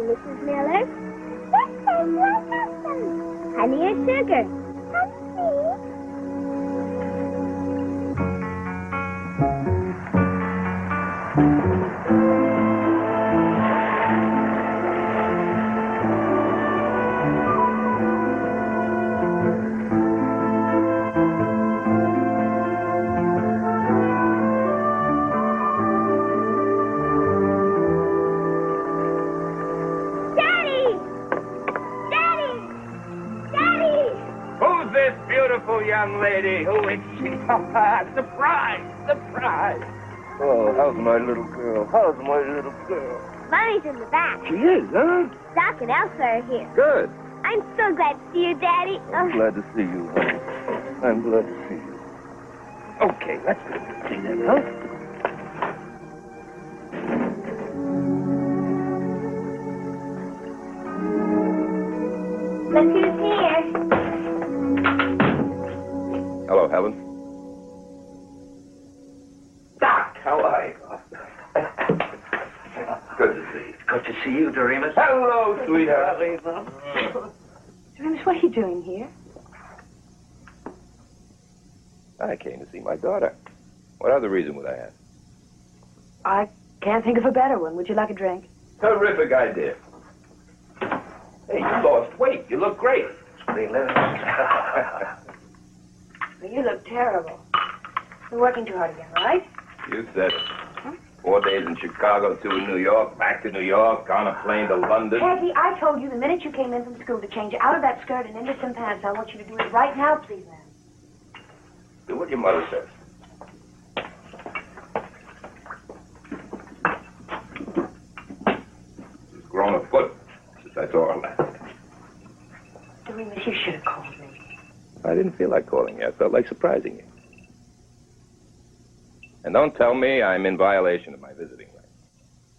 Mrs. Miller. This is my husband. Honey or sugar? Honey. Young lady, who is she? Surprise! Surprise! Oh, how's my little girl? How's my little girl? Mommy's in the back. She is, huh? Doc and Elsa are here. Good. I'm so glad to see you, Daddy. I'm glad to see you, honey. I'm glad to see you. Okay, let's go see them, huh? Look who's here. Hello, Helen. Doc, how are you? Good to see you. Good to see you, Doremus. Hello, sweetheart. Doremus, what are you doing here? I came to see my daughter. What other reason would I have? I can't think of a better one. Would you like a drink? Terrific idea. Hey, you lost weight. You look great. Well, you look terrible. You're working too hard again, right? You said it. 4 days in Chicago, 2 in New York, back to New York, on a plane to London. Peggy, I told you the minute you came in from school to change out of that skirt and into some pants. I want you to do it right now, please, ma'am. Do what your mother says. She's grown a foot since I saw her last. Doremus, you should have called me. I didn't feel like calling you. I felt like surprising you. And don't tell me I'm in violation of my visiting rights.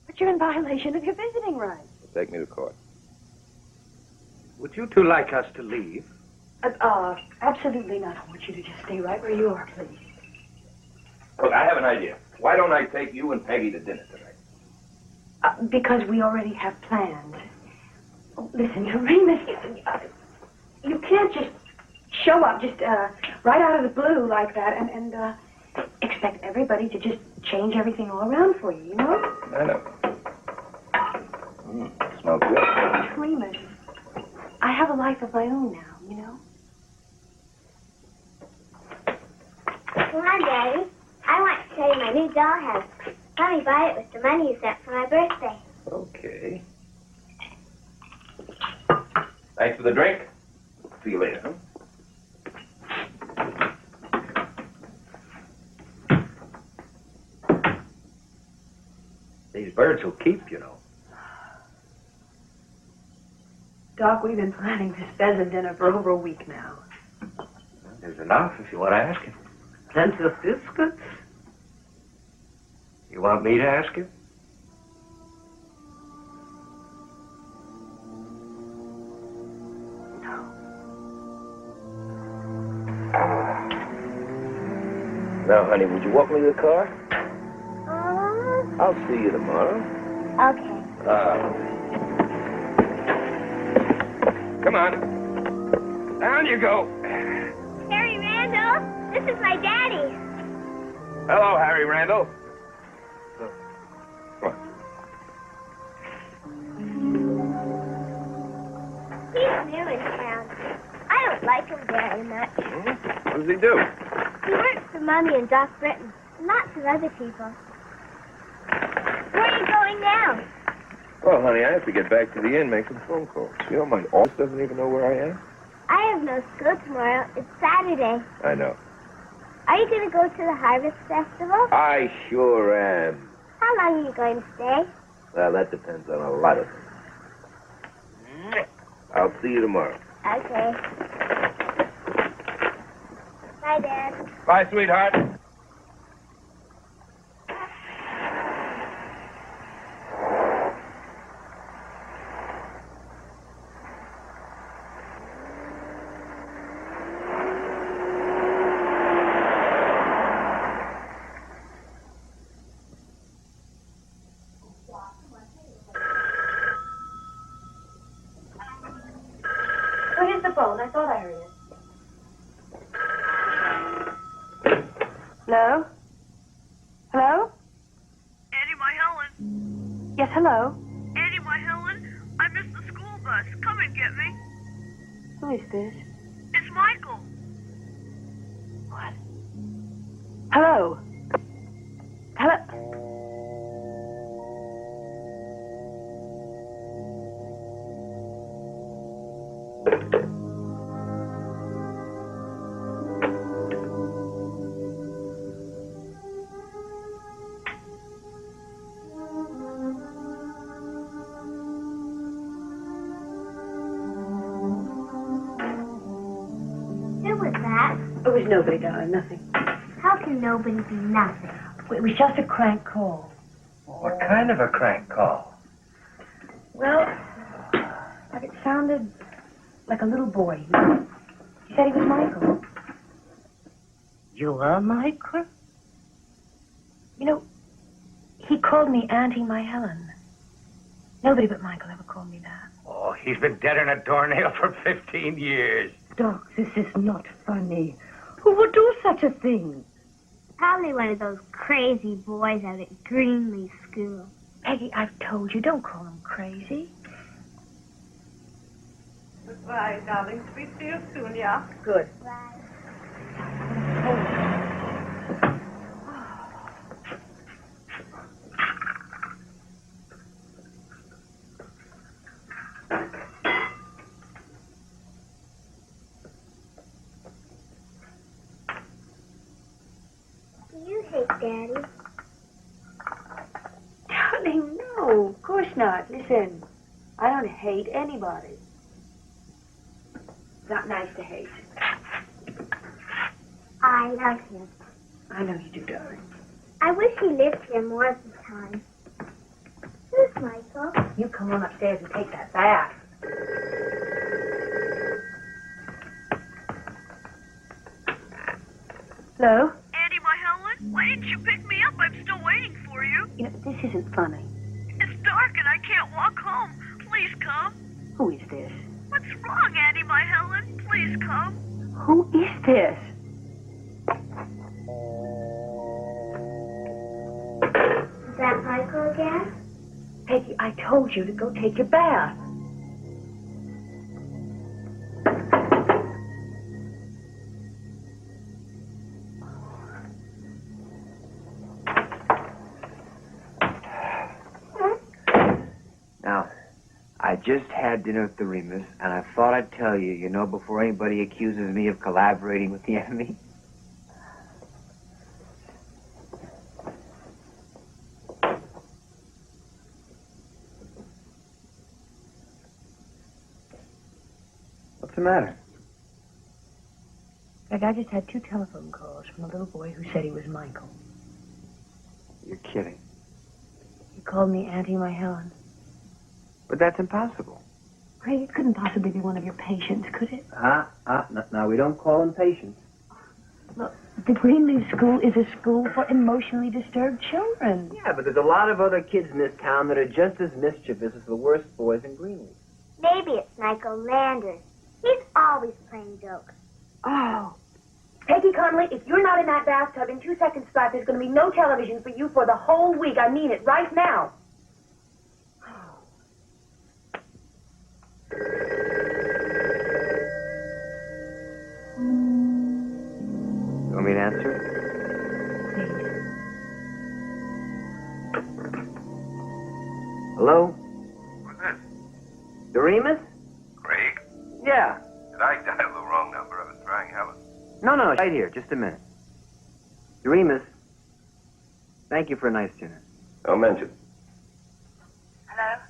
But you're in violation of your visiting rights. So take me to court. Would you two like us to leave? Absolutely not. I want you to just stay right where you are, please. Look, I have an idea. Why don't I take you and Peggy to dinner tonight? Because we already have plans. Oh, listen, Doremus, you can't just show up just right out of the blue like that and expect everybody to just change everything all around for you, you know? I know. Smells good. Doremus, I have a life of my own now, you know? Come on, Daddy. I want to show you my new dollhouse. Mommy bought it with the money you sent for my birthday. Okay. Thanks for the drink. See you later, huh? These birds will keep, you know. Doc, we've been planning this pheasant dinner for over a week now. There's enough if you want to ask him. And the biscuits? You want me to ask him? Now, honey, would you walk me to the car? I'll see you tomorrow. Okay. Come on. Down you go. Harry Randall, this is my daddy. Hello, Harry Randall. Come on. He's new in town. I don't like him very much. What does he do? He works for Mommy and Doc Britton, and lots of other people. Where are you going now? Well, honey, I have to get back to the inn, make some phone calls. You know, my office doesn't even know where I am. I have no school tomorrow. It's Saturday. I know. Are you going to go to the Harvest Festival? I sure am. How long are you going to stay? Well, that depends on a lot of things. I'll see you tomorrow. Okay. Bye, Dad. Bye, sweetheart. phone. I thought I heard it. Hello? Hello? Annie, my Helen. Yes, hello. Annie, my Helen. I missed the school bus. Come and get me. Who is this? It's Michael. What? Hello? Hello? Who was that? It was nobody, darling, nothing. How can nobody be nothing? It was just a crank call. What kind of a crank call? Well, but it sounded like a little boy. He said he was Michael. You are Michael? You know, he called me Auntie My Helen. Nobody but Michael ever called me that. Oh, he's been dead in a doornail for 15 years. Doc, this is not funny. Who would do such a thing? Probably one of those crazy boys out at Greenleaf School. Peggy, I've told you, don't call him crazy. Goodbye, darling. Speak to you soon, yeah? Good. Do you hate Daddy? Darling, no, of course not. Listen, I don't hate anybody. It's not nice to hate. I love him. I know you do, darling. I wish he lived here more of the time. Who's Michael? You come on upstairs and take that bath. Hello? Annie, my Helen. Why didn't you pick me up? I'm still waiting for you. You know, this isn't funny. It's dark and I can't walk home. Please come. Who is this? What's wrong, Annie, my Helen? Please come. Who is this? Is that Michael again? Peggy, I told you to go take your bath. Now, I just had dinner with the Remus, and I thought I'd tell you, before anybody accuses me of collaborating with the enemy. What's the matter? Greg, I just had 2 telephone calls from a little boy who said he was Michael. You're kidding. He called me Auntie My Helen. But that's impossible. Greg, it couldn't possibly be one of your patients, could it? Now, we don't call them patients. Look, the Greenleaf School is a school for emotionally disturbed children. Yeah, but there's a lot of other kids in this town that are just as mischievous as the worst boys in Greenleaf. Maybe it's Michael Landers. He's always playing jokes. Oh. Peggy Conley, if you're not in that bathtub in 2 seconds flat, there's going to be no television for you for the whole week. I mean it right now. You want me to answer? Hello? Who's this? The Remus? Craig? Yeah. Did I dial the wrong number? I was trying Helen. No, right here. Just a minute. The Remus, thank you for a nice dinner. Don't mention. Hello?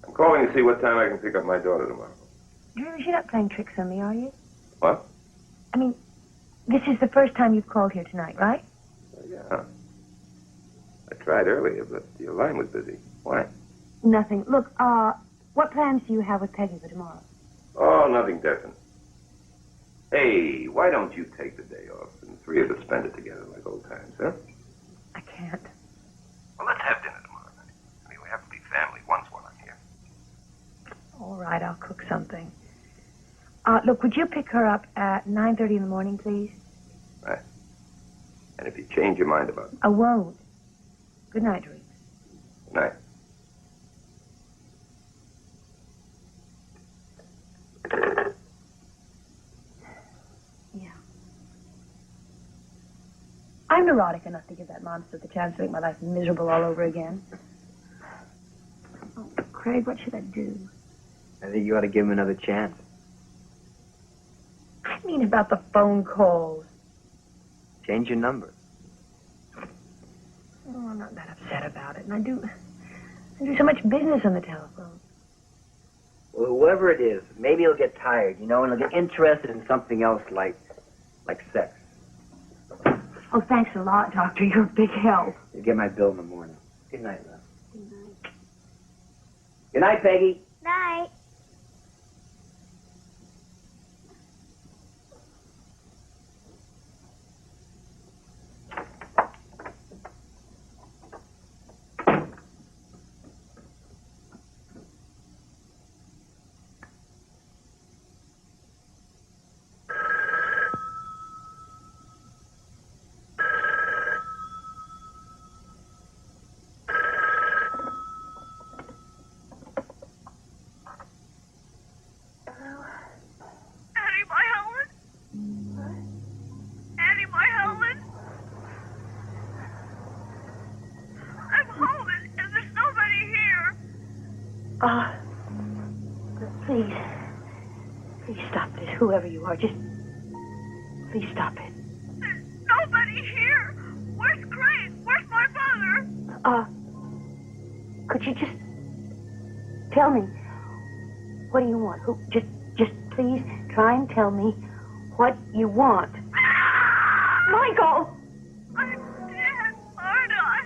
I'm calling to see what time I can pick up my daughter tomorrow. You're not playing tricks on me, are you? What? I mean, this is the first time you've called here tonight, right? Yeah. I tried earlier, but your line was busy. Why? Nothing. Look, what plans do you have with Peggy for tomorrow? Oh, nothing definite. Hey, why don't you take the day off and the 3 of us spend it together like old times, huh? I can't. Well, let's have dinner tomorrow night. I mean, we have to be family once while I'm here. All right, I'll cook something. Look, would you pick her up at 9:30 in the morning, please? Right. And if you change your mind about it, I won't. Good night, Remus. good night. Yeah. I'm neurotic enough to give that monster the chance to make my life miserable all over again. Oh, Craig, what should I do? I think you ought to give him another chance. I mean about the phone calls. Change your number. Oh, I'm not that upset about it. And I do so much business on the telephone. Well, whoever it is, maybe he'll get tired, you know, and he'll get interested in something else like sex. Oh, thanks a lot, Doctor. You're a big help. You get my bill in the morning. Good night, love. Good night. Good night, Peggy. Night. Annie, my Helen? Annie, my Helen? I'm home and there's nobody here. Please stop this, whoever you are. Just, please stop it. There's nobody here. Where's Craig? Where's my mother? Could you just tell me, what do you want? Just please try and tell me what you want. Michael! I'm dead, aren't I?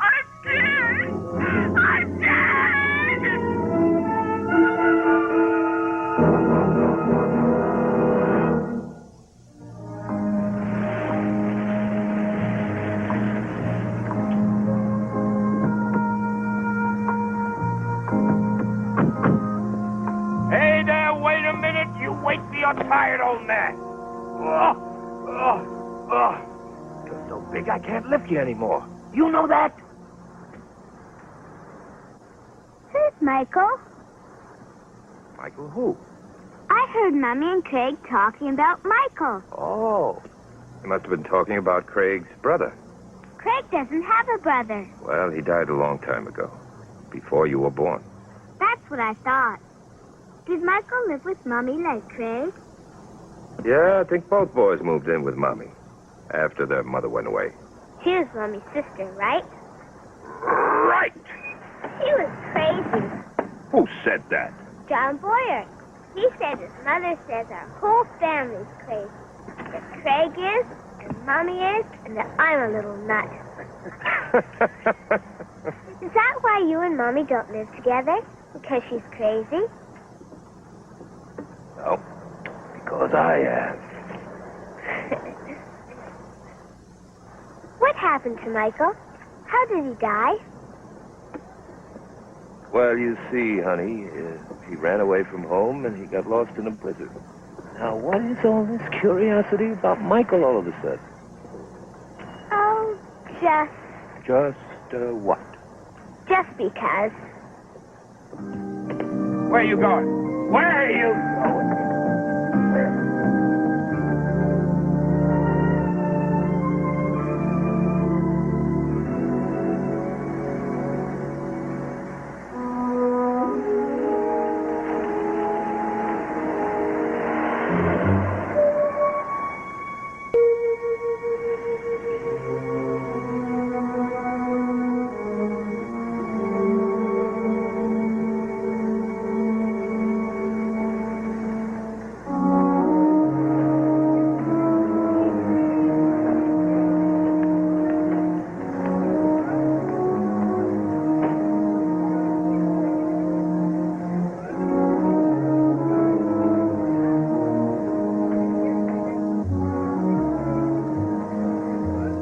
I'm dead! I'm dead! Hey there, wait a minute. You wake me, you're tired, old man. You're so big I can't lift you anymore. You know that? Who's Michael? Michael who? I heard Mommy and Craig talking about Michael. Oh. They must have been talking about Craig's brother. Craig doesn't have a brother. Well, he died a long time ago, before you were born. That's what I thought. Did Michael live with Mommy like Craig? Yeah, I think both boys moved in with Mommy after their mother went away. She was Mommy's sister, right? Right. She was crazy. Who said that? John Boyer. He said his mother says our whole family's crazy. That Craig is, and Mommy is, and that I'm a little nut. Is that why you and Mommy don't live together? Because she's crazy? No, because I am. What happened to Michael? How did he die? Well, you see, honey, he ran away from home and he got lost in a blizzard. Now, what is all this curiosity about Michael all of a sudden? Oh, Just, what? just because. Where are you going? Where are you going?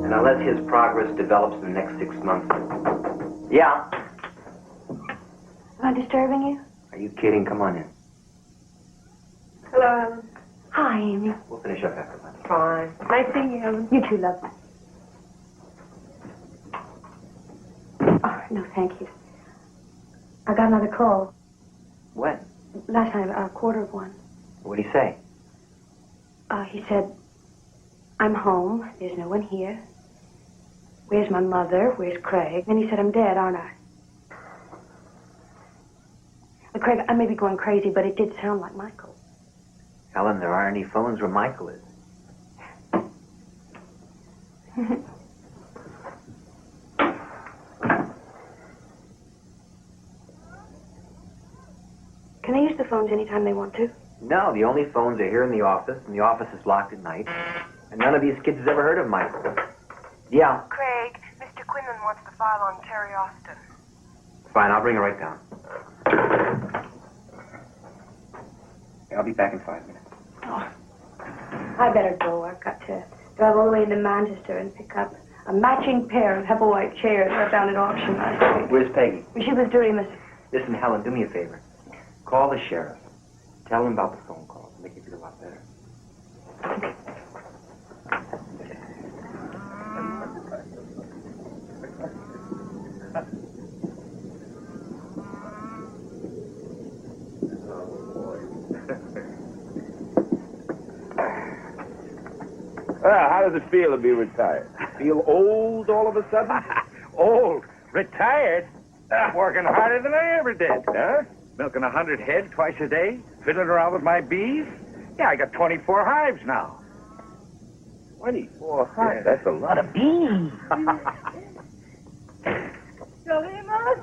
And unless his progress develops in the next 6 months. Yeah. Am I disturbing you? Are you kidding? Come on in. Hello, Helen. Hi, Amy. We'll finish up after lunch. Fine. Nice seeing you, Helen. You too, love. Oh, no, thank you. I got another call. When? Last night, 1:15. What'd he say? He said, I'm home. There's no one here. Where's my mother? Where's Craig? Then he said, I'm dead, aren't I? Well, Craig, I may be going crazy, but it did sound like Michael. Helen, there aren't any phones where Michael is. Can they use the phones anytime they want to? No, the only phones are here in the office, and the office is locked at night. And none of these kids has ever heard of Michael. Yeah. Craig, Mr. Quinlan wants the file on Terry Austin. Fine, I'll bring it right down. I'll be back in 5 minutes. Oh, I better go. I've got to drive all the way into Manchester and pick up a matching pair of Hepplewhite chairs I found at auction last week. Where's Peggy? She was doing this. Listen, Helen, do me a favor. Call the sheriff. Tell him about the phone calls. Make you feel a lot better. How does it feel to be retired? Feel old all of a sudden? Old? Retired? Working harder than I ever did. Huh? Milking 100 head twice a day, fiddling around with my bees. Yeah, I got 24 hives now. 24 hives? That's a lot of bees. Doremus,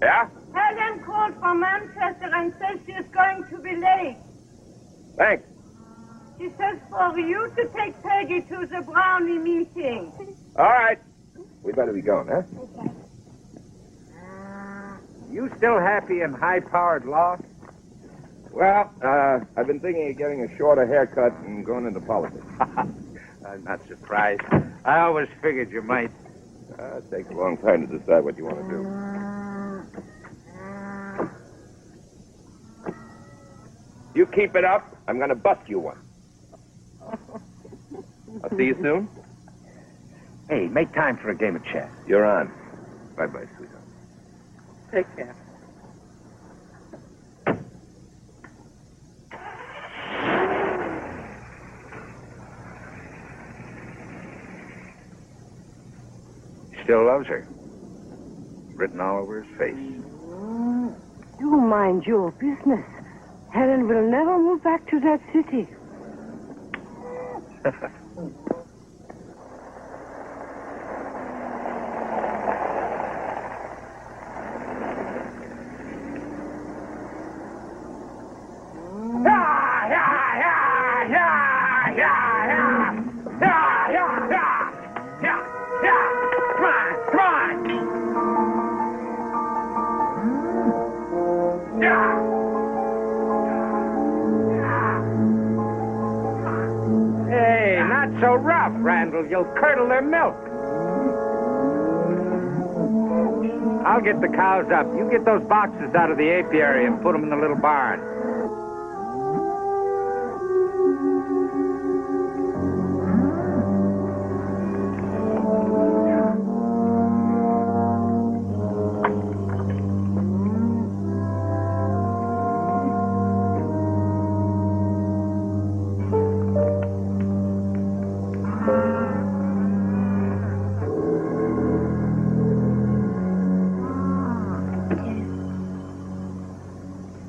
Yeah? Helen called from Manchester and says she is going to be late. Thanks. She says for you to take Peggy to the Brownie meeting. All right. We better be going, huh? You still happy in high-powered law? Well, I've been thinking of getting a shorter haircut and going into politics. I'm not surprised. I always figured you might. It takes a long time to decide what you want to do. You keep it up, I'm going to bust you one. I'll see you soon. Hey, make time for a game of chess. You're on. Bye-bye, sweetheart. Take care. Still loves her. Written all over his face. You mind your business. Helen will never move back to that city. Hey, not so rough, Randall. You'll curdle their milk. I'll get the cows up. You get those boxes out of the apiary and put them in the little barn.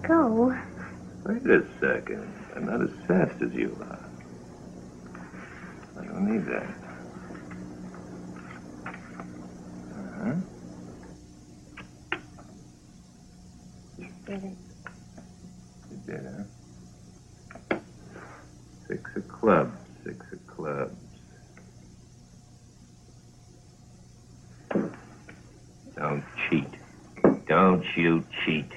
Go. Wait a second. I'm not as fast as you are. I don't need that. Uh-huh. You did it. You did, huh? 6 of clubs. 6 of clubs. Don't cheat. Don't you cheat.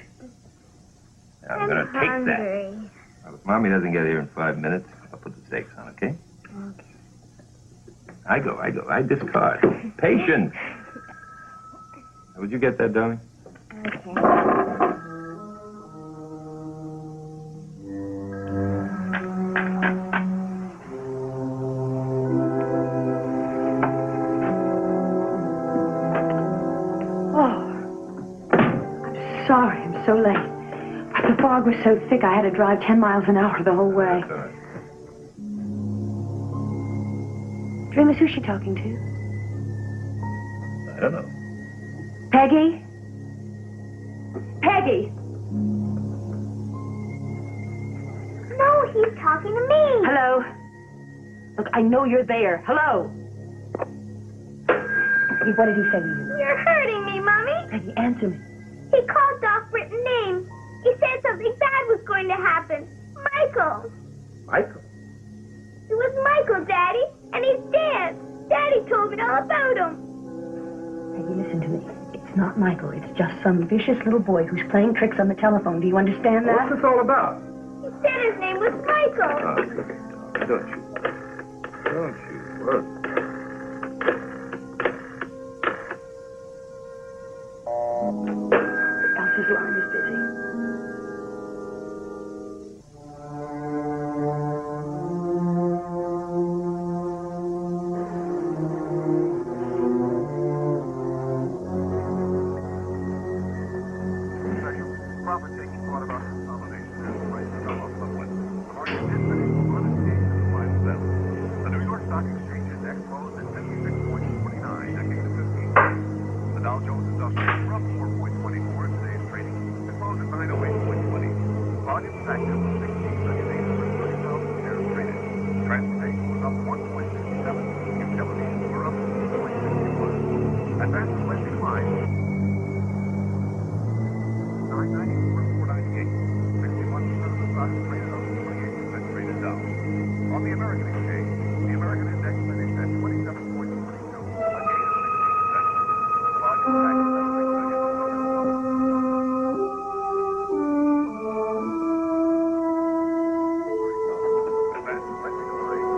I'm going to take that. hungry. Well, if Mommy doesn't get here in 5 minutes, I'll put the stakes on, okay? Okay. I go. I discard. Patience. Would you get that, darling? Okay. fog was so thick I had to drive 10 miles an hour the whole way. That's all right. Remus, who's she talking to? I don't know. Peggy? Peggy! No, he's talking to me. Hello? Look, I know you're there. Hello? Peggy, what did he say to you? You're hurting me, Mommy. Peggy, answer me. He called Doc Britton names. He said something bad was going to happen. Michael. Michael? It was Michael, Daddy, and he's dead. Daddy told me all about him. Peggy, listen to me. It's not Michael. It's just some vicious little boy who's playing tricks on the telephone. Do you understand that? What's this all about? He said his name was Michael. Oh, don't you? Don't you worry. Elsa's line is busy. Profit taking thought about consolidation and prices of equivalent. The market did finish the month at 8.57. The New York Stock Exchange Index closed at 56.49, decade to 15. The Dow Jones Industrial was up 4.24 in today's trading to close at 908.20. Volume active was 16,830,000 shares traded. Transportation was up 1.67. Utilities were up 2.61. Advanced went declined. 994, 498. 51% of the stock is traded up, 28% traded down. On the American exchange, the American index finished at 27.22, a gain of 16%. The volume active at 6,100,000. Advanced went declined.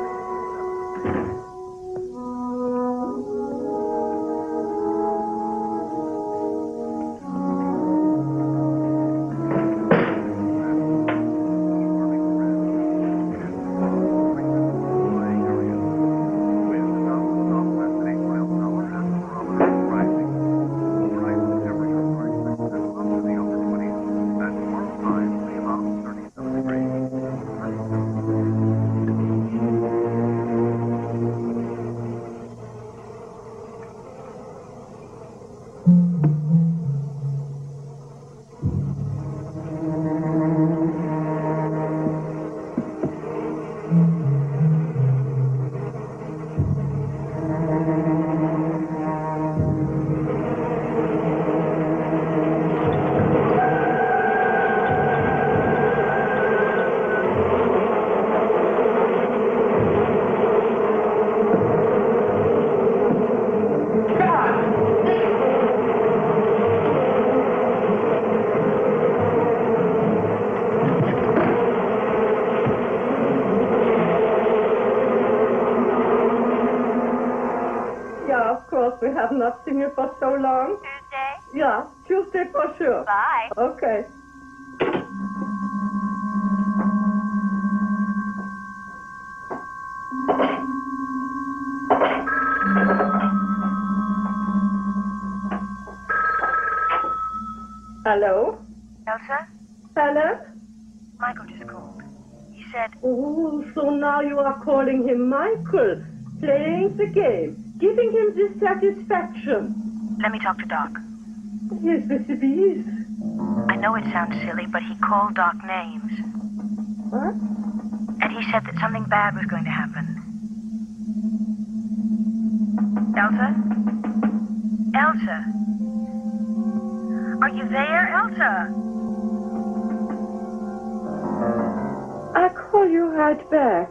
Yeah, of course. We have not seen you for so long. Tuesday? Yeah, Tuesday for sure. Bye. Okay. Hello? Elsa? Helen? Michael just called. He said, Oh, so now you are calling him Michael, playing the game, giving him this satisfaction. let me talk to Doc. Yes, Mr. Bees. I know it sounds silly, but he called Doc names. What? And he said that something bad was going to happen. Elsa? Elsa? Are you there, Elsa? I'll call you right back.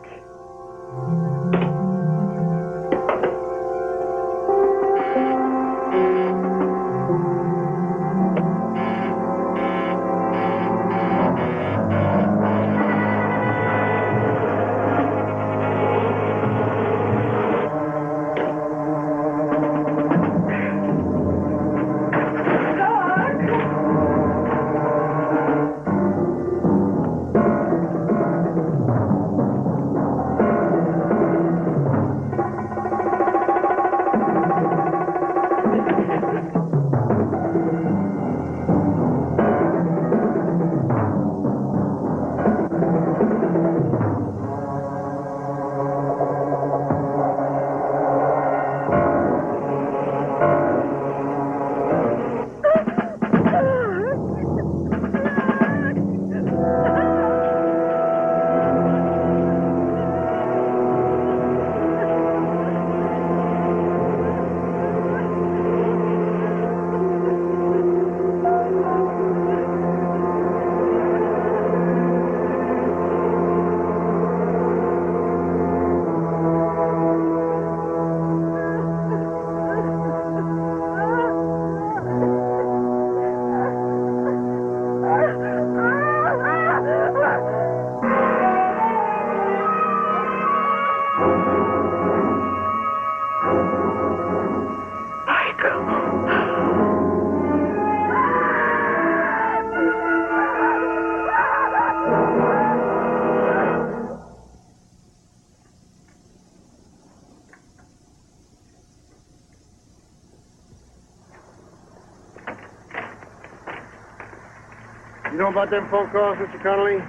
know about them phone calls, Mr. Connolly?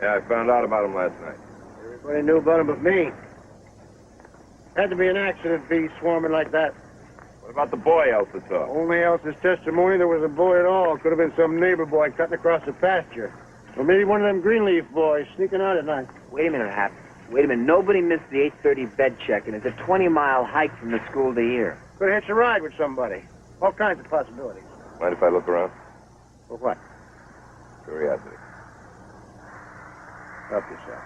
Yeah, I found out about them last night. Everybody knew about them but me. Had to be an accident, bee swarming like that. What about the boy Elsa saw? Only else's testimony there was a boy at all. Could have been some neighbor boy cutting across the pasture. Or maybe one of them Greenleaf boys sneaking out at night. Wait a minute, Hap. Wait a minute. Nobody missed the 8:30 bed check, and it's a 20-mile hike from the school to here. Could have hitched a ride with somebody. All kinds of possibilities. Mind if I look around? For what? Curiosity. Help yourself.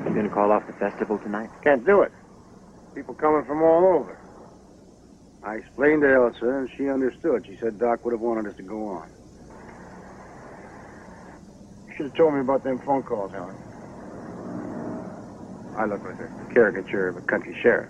You gonna call off the festival tonight? Can't do it. People coming from all over. I explained to Elsa, and she understood. She said Doc would have wanted us to go on. You should have told me about them phone calls, Helen. I look like a caricature of a country sheriff.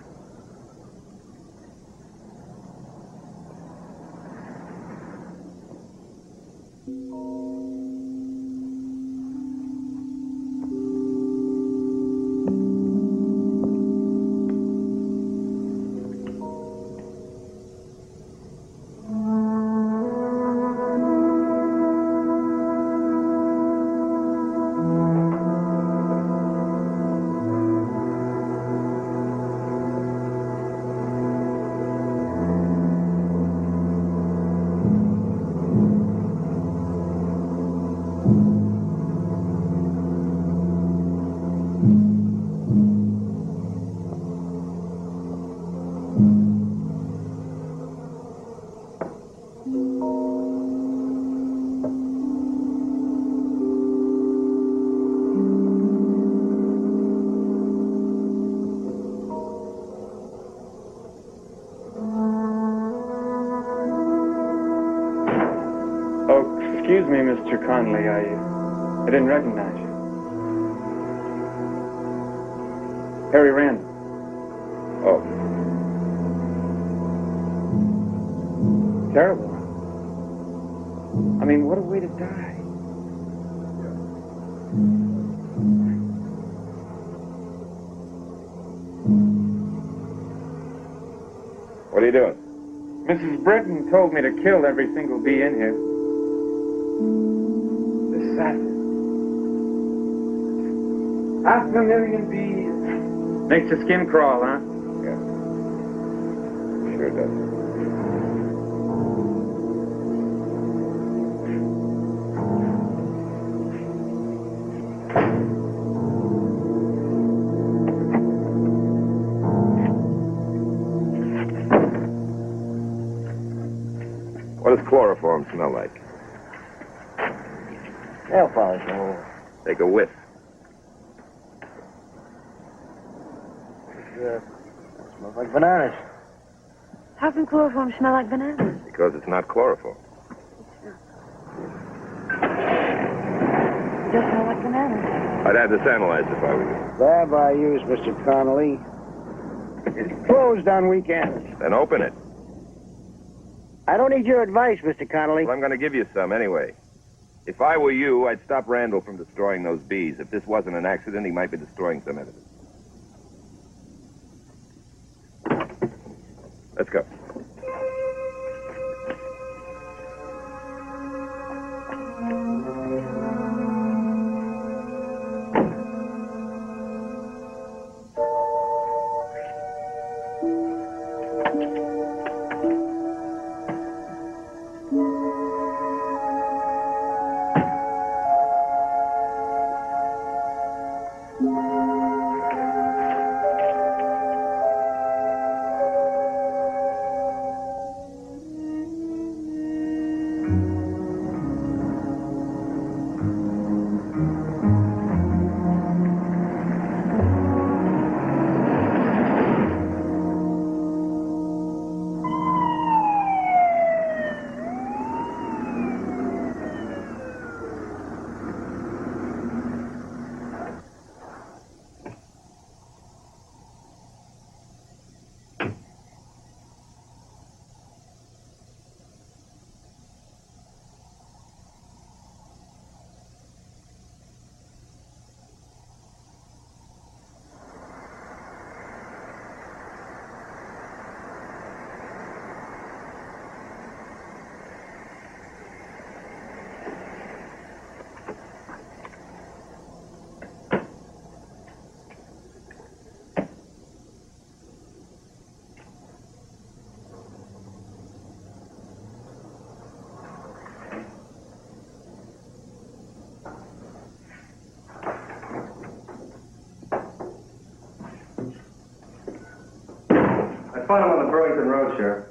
Excuse me, Mr. Conley, I didn't recognize you. Harry Randall. Oh. Terrible. I mean, what a way to die. What are you doing? Mrs. Britton told me to kill every single bee in here. This is acid. 500,000 bees. Makes the skin crawl, huh? Yeah. Sure does. What does chloroform smell like? Nail polish. Oh. Take a whiff. Smells like bananas. How can chloroform smell like bananas? Because it's not chloroform. It does smell like bananas. I'd have this analyzed if I were you. Lab I use, Mr. Connolly. It's closed on weekends. Then open it. I don't need your advice, Mr. Connolly. Well, I'm going to give you some anyway. If I were you, I'd stop Randall from destroying those bees. If this wasn't an accident, he might be destroying some evidence. Let's go. find him on the Burlington Road, Sheriff.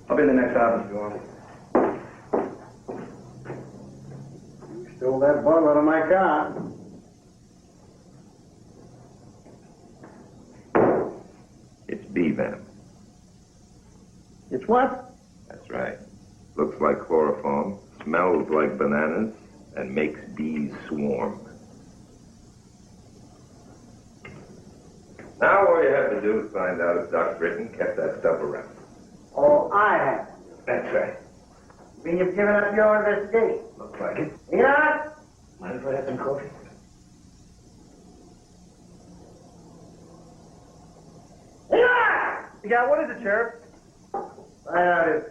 I'll be in the next office if you want. You stole that bottle out of my car. It's bee venom. It's what? That's right. Looks like chloroform, smells like bananas, and makes bees swarm. Now all you have to do is find out if Doc Britton kept that stuff around. Oh, I have. That's right. You mean you've given up your investigation? Looks like it. Yeah? Mind if I have some coffee? Yeah, what is it, Sheriff? Find out if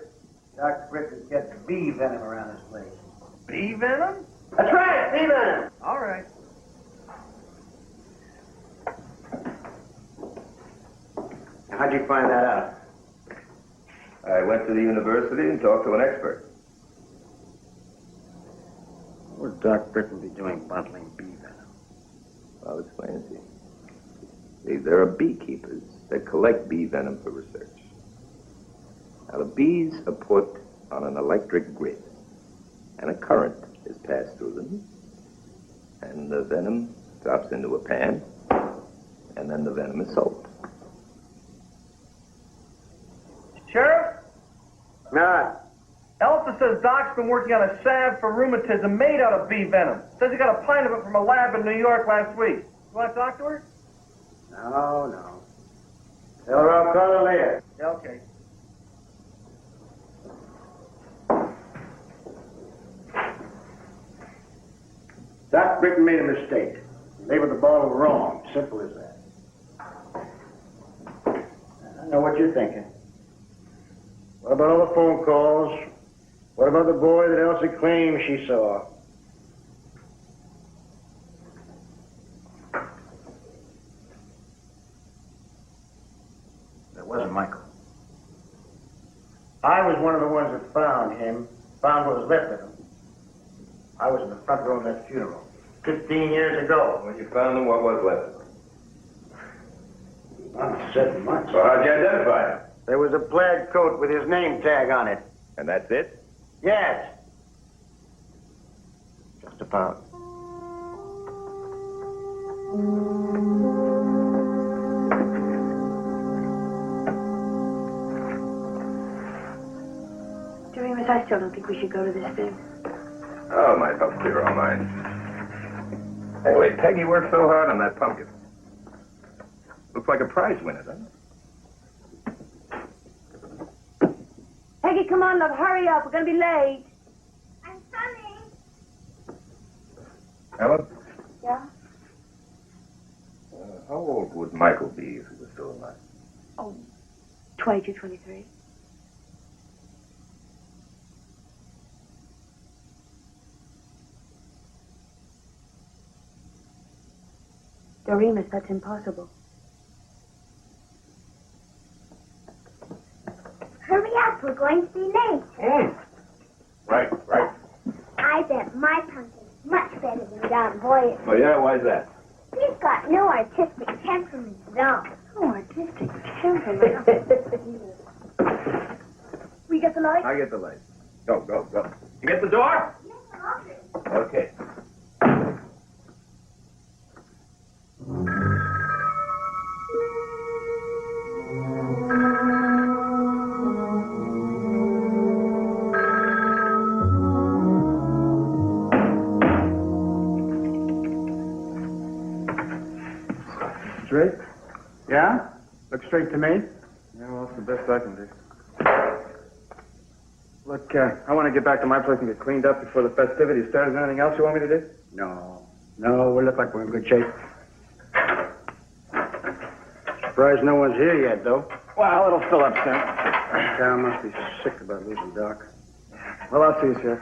Doc Britton gets bee venom around this place. Bee venom? That's right, bee venom. All right. How'd you find that out? I went to the university and talked to an expert. What would Doc Britton be doing bottling bee venom? I'll explain it to you. See, there are beekeepers that collect bee venom for research. Now, the bees are put on an electric grid, and a current is passed through them, and the venom drops into a pan, and then the venom is sold. Sheriff? Nah. Elsa says Doc's been working on a salve for rheumatism made out of bee venom. Says he got a pint of it from a lab in New York last week. You want to talk to her? No. Tell her I'll call her later. Yeah, okay. Doc Britton made a mistake. He labeled the bottle wrong. Simple as that. I know what you're thinking. What about all the phone calls? What about the boy that Elsie claims she saw? That wasn't Michael. I was one of the ones that found him, found what was left of him. I was in the front row of that funeral 15 years ago. When you found him, what was left of him? Not 7 months. So how'd you identify him? There was a plaid coat with his name tag on it. And that's it? Yes. Just about. Doremus, I still don't think we should go to this thing. Oh, it might help clear our minds. Anyway, Peggy worked so hard on that pumpkin. Looks like a prize winner, doesn't it? Peggy, come on, love, hurry up. We're going to be late. I'm coming. Ellen? Yeah? How old would Michael be if he was still alive? Oh, 22, 23. Doremus, that's impossible. Hurry up, we're going to be late. Right. I bet my pumpkin's much better than Don Boyer's. Oh, yeah? Why's that? He's got no artistic temperament at all. Oh, artistic temperament. We get the light? I get the light. Go. You get the door? Okay. Straight? Yeah? Looks straight to me. Yeah, well, that's the best I can do. Look, I want to get back to my place and get cleaned up before the festivities start. Is there anything else you want me to do? No, we look like we're in good shape. Surprised no one's here yet, though. Well, it'll fill up soon. Cal must be sick about losing Doc. Well, I'll see you, Sheriff.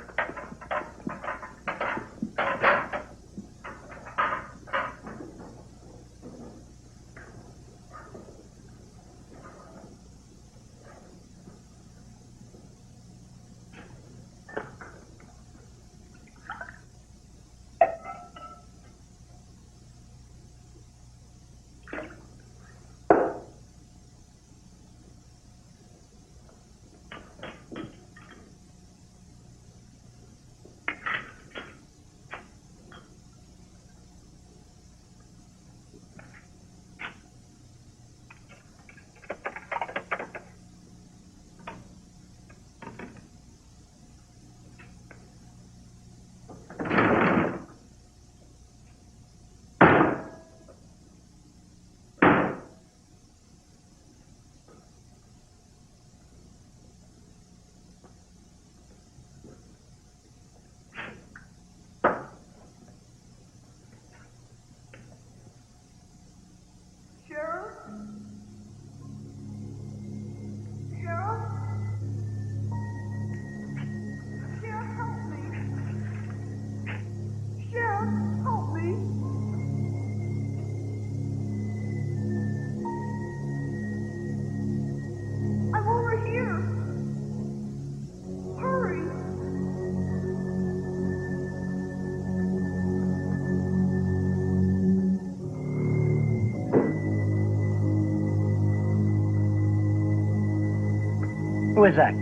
Who is that?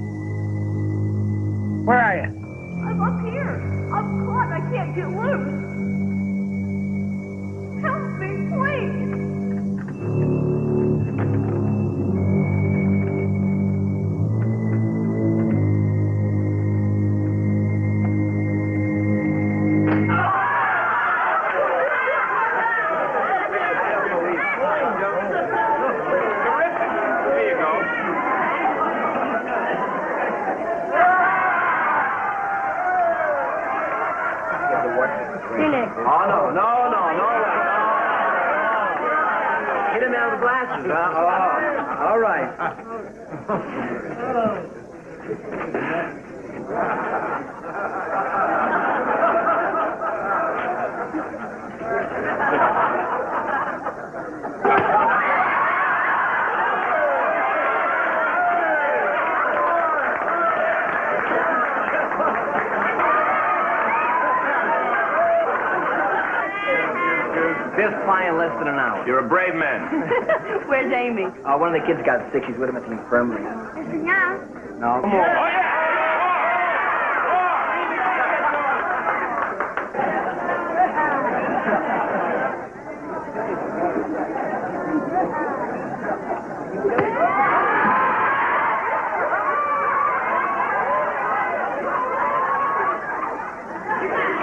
Where are you? I'm up here. I'm caught. I can't get loose. Help me, please. Oh, no. Get him out of the glasses, huh? Oh, all right. Fifth fly in less than an hour. You're a brave man. Where's Amy? One of the kids got sick. She's with him at the infirmary. Listen now. No. Come on. Oh, yeah.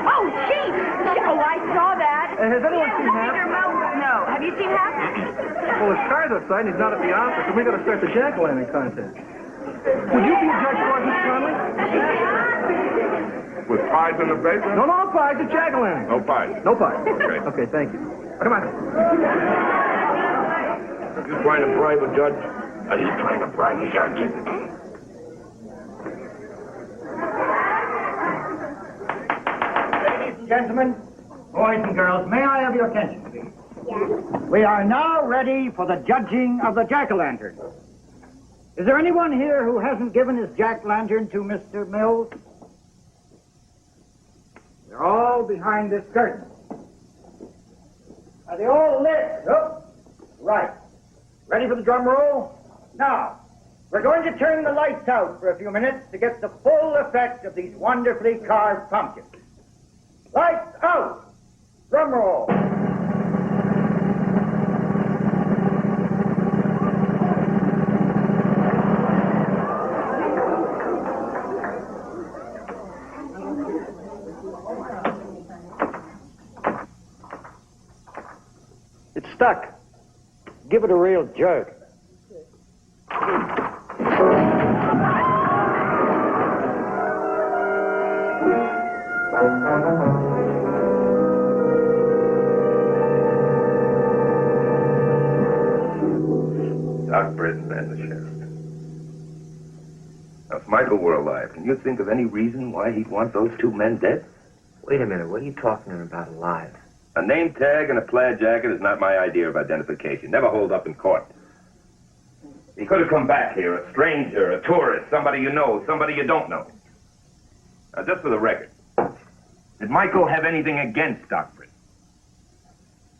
Oh, Chief! Oh, I saw that. Has anyone seen Hap? No. Have you seen Hap? Well, his car's outside, and he's not at the office, and we got to start the jack-o'-lantern contest. Would you be a judge for us, Mr. Conley? With pies in the basement? No pies, a jack-o'-lantern. No pies. No pies. Okay. Okay, thank you. Come on. You trying to bribe a judge? Are you trying to bribe the judge? Ladies and gentlemen, boys and girls, may I have your attention, please? Yes. We are now ready for the judging of the jack-o'-lantern. Is there anyone here who hasn't given his jack-lantern to Mr. Mills? They're all behind this curtain. Are they all lit? Nope. Right. Ready for the drum roll? Now, we're going to turn the lights out for a few minutes to get the full effect of these wonderfully carved pumpkins. Lights out! Drum roll. It's stuck. Give it a real jerk. Doc Britton and the sheriff. Now, if Michael were alive, can you think of any reason why he'd want those two men dead? Wait a minute. What are you talking about alive? A name tag and a plaid jacket is not my idea of identification. Never hold up in court. He could have come back here, a stranger, a tourist, somebody you know, somebody you don't know. Now, just for the record, did Michael have anything against Doc Britton?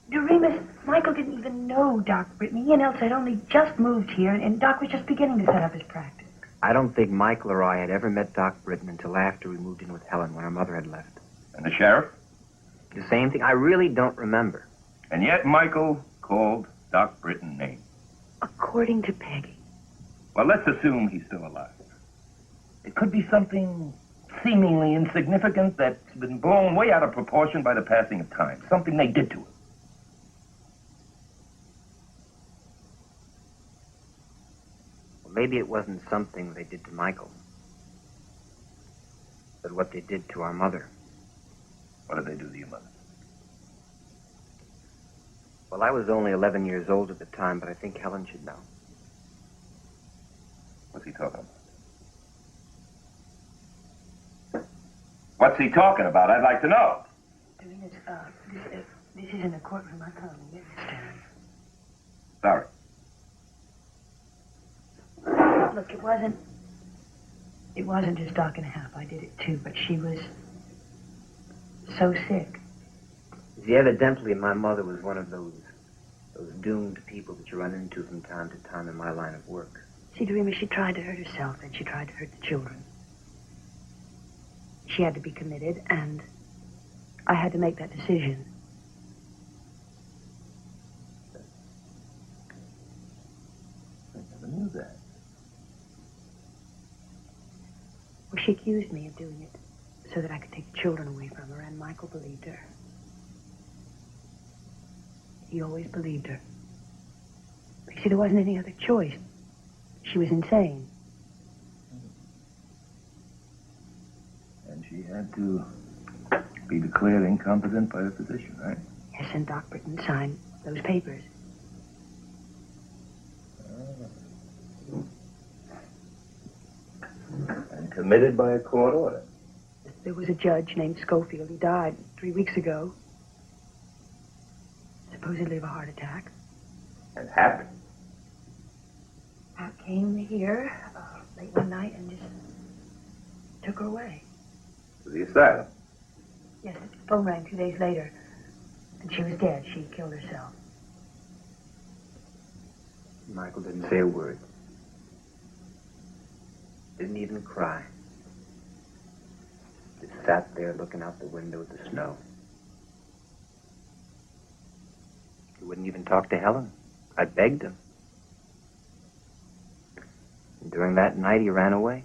Remus, Michael didn't even know Doc Britton. He and Elsa had only just moved here, and Doc was just beginning to set up his practice. I don't think Michael or I had ever met Doc Britton until after we moved in with Helen when our mother had left. And the sheriff? The same thing. I really don't remember. And yet Michael called Doc Britton names. According to Peggy. Well, let's assume he's still alive. It could be something seemingly insignificant that's been blown way out of proportion by the passing of time. Something they did to him. Well, maybe it wasn't something they did to Michael, but what they did to our mother. What did they do to your mother? Well, I was only 11 years old at the time, but I think Helen should know. What's he talking about? What's he talking about? I'd like to know. Remus, this is in the courtroom. I can't get Sorry. Look, it wasn't just Doc and Hap. I did it too, but she was so sick. See, evidently my mother was one of those doomed people that you run into from time to time in my line of work. See, Dorema, she tried to hurt herself, and she tried to hurt the children. She had to be committed, and I had to make that decision. I never knew that. Well, she accused me of doing it so that I could take the children away from her, and Michael believed her. He always believed her. You see, there wasn't any other choice. She was insane. And she had to be declared incompetent by a physician, right? Yes, and Doc Britton signed those papers. And committed by a court order. There was a judge named Schofield. He died 3 weeks ago. Supposedly of a heart attack. And happy. I came here late one night and just took her away. To the asylum. Yes, the phone rang 2 days later, and she was dead. She killed herself. Michael didn't say a word. Didn't even cry. Just sat there looking out the window at the snow. He wouldn't even talk to Helen. I begged him. And during that night, he ran away.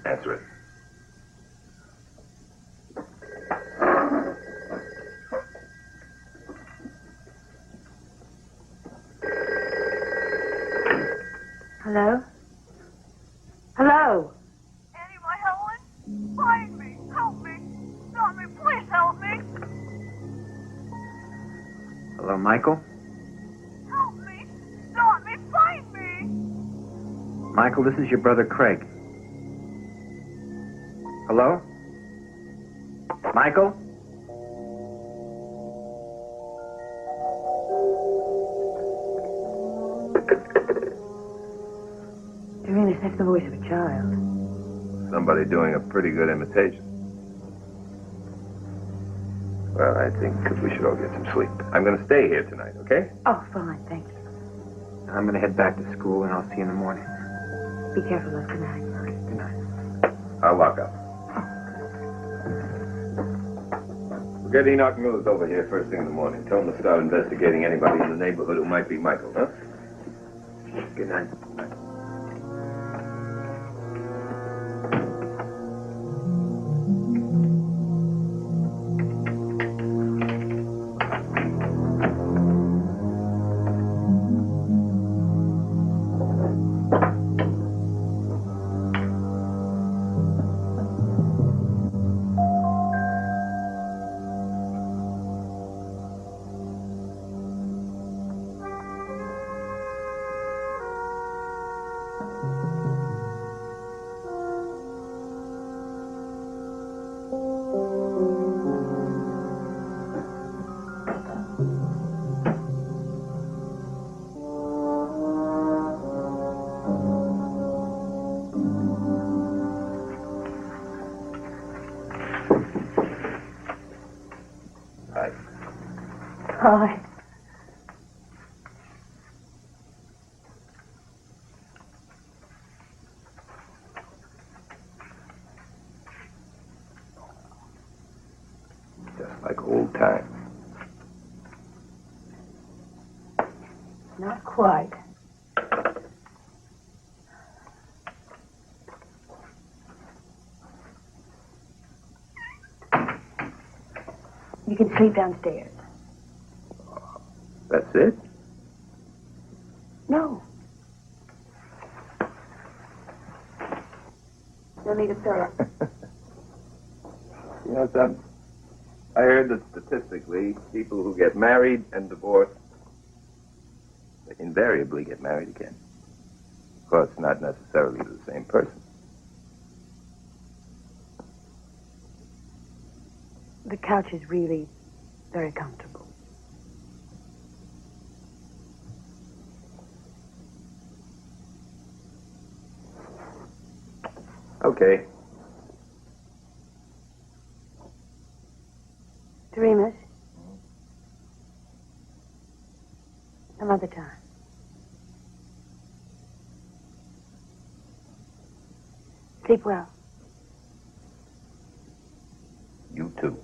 Answer it. Hello? Hello? Annie, my Helen? Find me! Help me! Stop me! Please help me! Hello, Michael? Help me! Stop me! Find me! Michael, this is your brother Craig. Hello? Michael? Dorena, that's the voice of a child. Somebody doing a pretty good imitation. Well, I think we should all get some sleep. I'm going to stay here tonight, okay? Oh, fine, thank you. I'm going to head back to school, and I'll see you in the morning. Be careful, love. Good night. Good night. I'll lock up. We'll get Enoch Mills over here first thing in the morning. Tell him to start investigating anybody in the neighborhood who might be Michael, huh? Good night. Hi. Just like old times. Not quite. You can sleep downstairs. That's it? No. You'll need a pillow. You know something? I heard that statistically, people who get married and divorced invariably get married again. Of course, not necessarily to the same person. The couch is really very comfortable. Okay. Remus. Some other time. Sleep well. You too.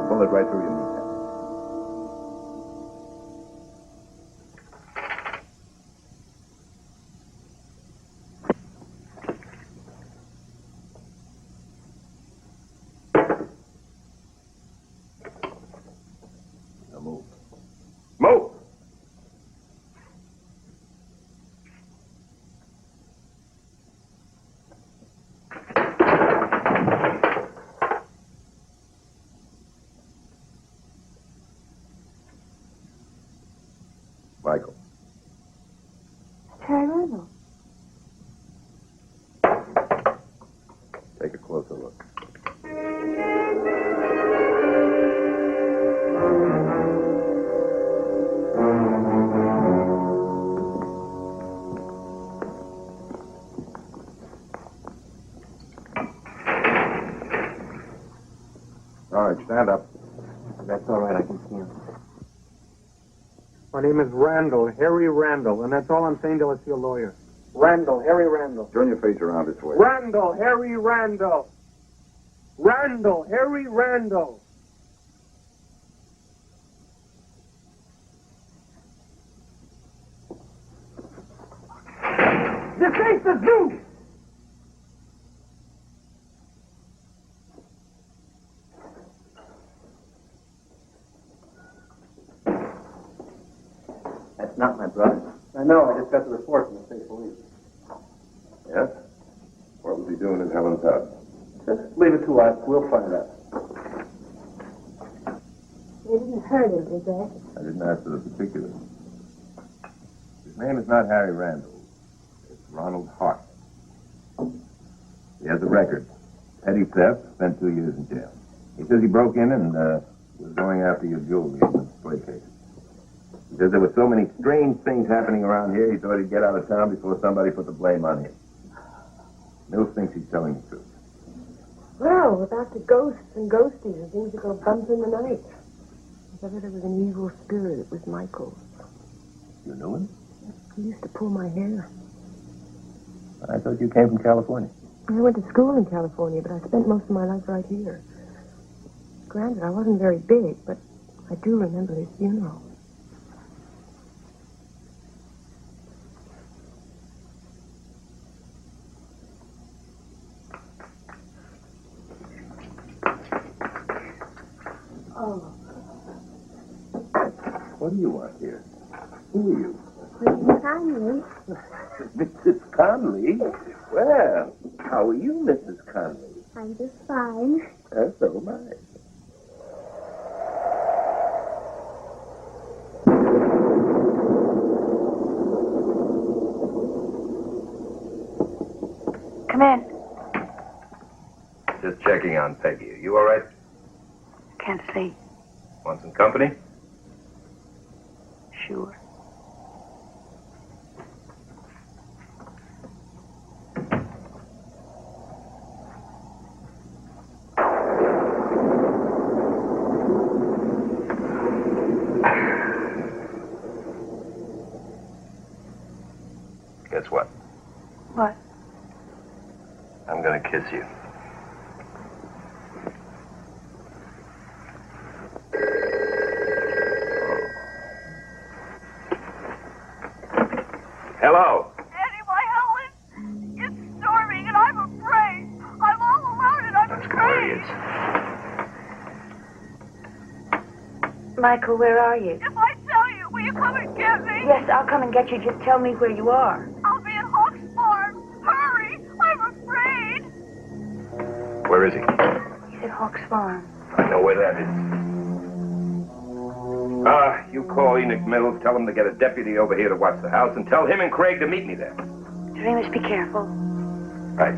Bullet right through your kneecap. Now move. Move! Michael. Harry Randall. Take a closer look. All right, stand up. That's all right, I can see him. My name is Randall, Harry Randall, and that's all I'm saying till I see a lawyer. Randall, Harry Randall. Turn your face around this way. Randall, Harry Randall. Randall, Harry Randall. This ain't the zoo! That's not my brother. I know, I just got the report from the state police. Yes? What was he doing in Helen's house? Just leave it to us, we'll find out. They didn't hurt him, did they? I didn't ask for the particulars. His name is not Harry Randall. It's Ronald Hart. He has a record. Petty theft, spent 2 years in jail. He says he broke in and was going after your jewelry in the display case. He says there were so many strange things happening around here, he thought he'd get out of town before somebody put the blame on him. Mills thinks he's telling the truth. Well, about the ghosts and ghosties and things that go bump in the night. If ever there was an evil spirit, it was Michael. You knew him? He used to pull my hair. I thought you came from California. I went to school in California, but I spent most of my life right here. Granted, I wasn't very big, but I do remember his funeral. Oh. What do you want here? Who are you? Mrs. Conley. Mrs. Conley? Well, how are you, Mrs. Conley? I'm just fine. So am I. Come in. Just checking on Peggy. Are you all right? Can't sleep. Want some company? Sure. Guess what? What? I'm gonna kiss you. Hello. Eddie, my Helen, it's storming and I'm afraid. I'm all alone and I'm afraid. Michael, where are you? If I tell you, will you come and get me? Yes, I'll come and get you. Just tell me where you are. I'll be at Hawk's Farm. Hurry, I'm afraid. Where is he? He's at Hawk's Farm. I know where that is. You call Enoch Mills, tell him to get a deputy over here to watch the house, and tell him and Craig to meet me there. Remus, be careful. Right.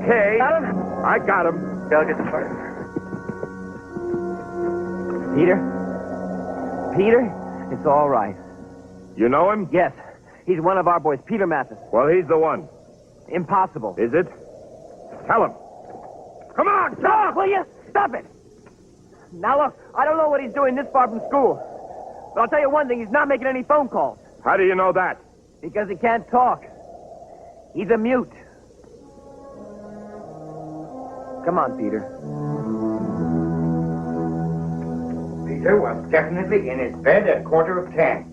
Okay. Got him? I got him. Yeah, I'll get the fire. Peter, it's all right. You know him? Yes, he's one of our boys, Peter Mathis. Well, he's the one. Impossible. Is it? Tell him. Come on, Stop, will you? Stop it! Now look, I don't know what he's doing this far from school. But I'll tell you one thing, he's not making any phone calls. How do you know that? Because he can't talk. He's a mute. Come on, Peter. Peter was definitely in his bed at 10:15.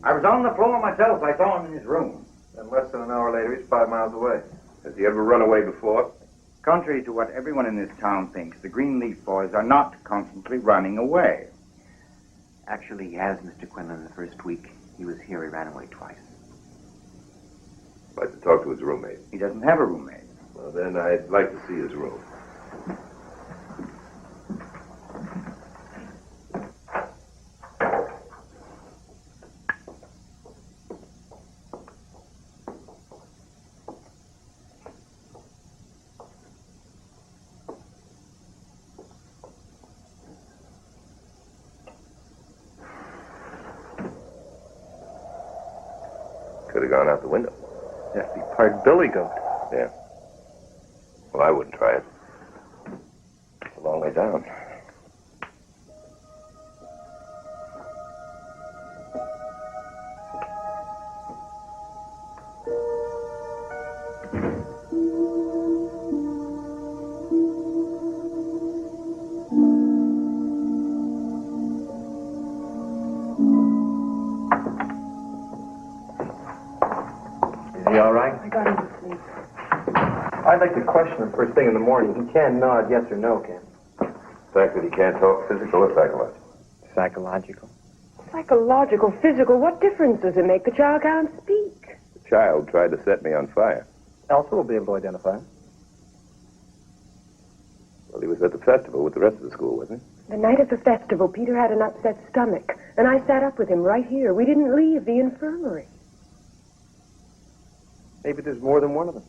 I was on the floor myself. I saw him in his room. And less than an hour later, he's 5 miles away. Has he ever run away before? Contrary to what everyone in this town thinks, the Greenleaf Boys are not constantly running away. Actually, he has, Mr. Quinlan. The first week he was here, he ran away twice. I'd like to talk to his roommate. He doesn't have a roommate. Well, then I'd like to see his room. Could have gone out the window. Yes, he part Billy Goat. Yeah. Well, I wouldn't try it. It's a long way down. Is he all right? I got him to sleep. I'd like to question him first thing in the morning. He can nod yes or no, Ken. The fact that he can't talk physical or psychological? Psychological. Psychological, physical, what difference does it make? The child can't speak. The child tried to set me on fire. Elsa will be able to identify him. Well, he was at the festival with the rest of the school, wasn't he? The night of the festival, Peter had an upset stomach, and I sat up with him right here. We didn't leave the infirmary. Maybe there's more than one of them.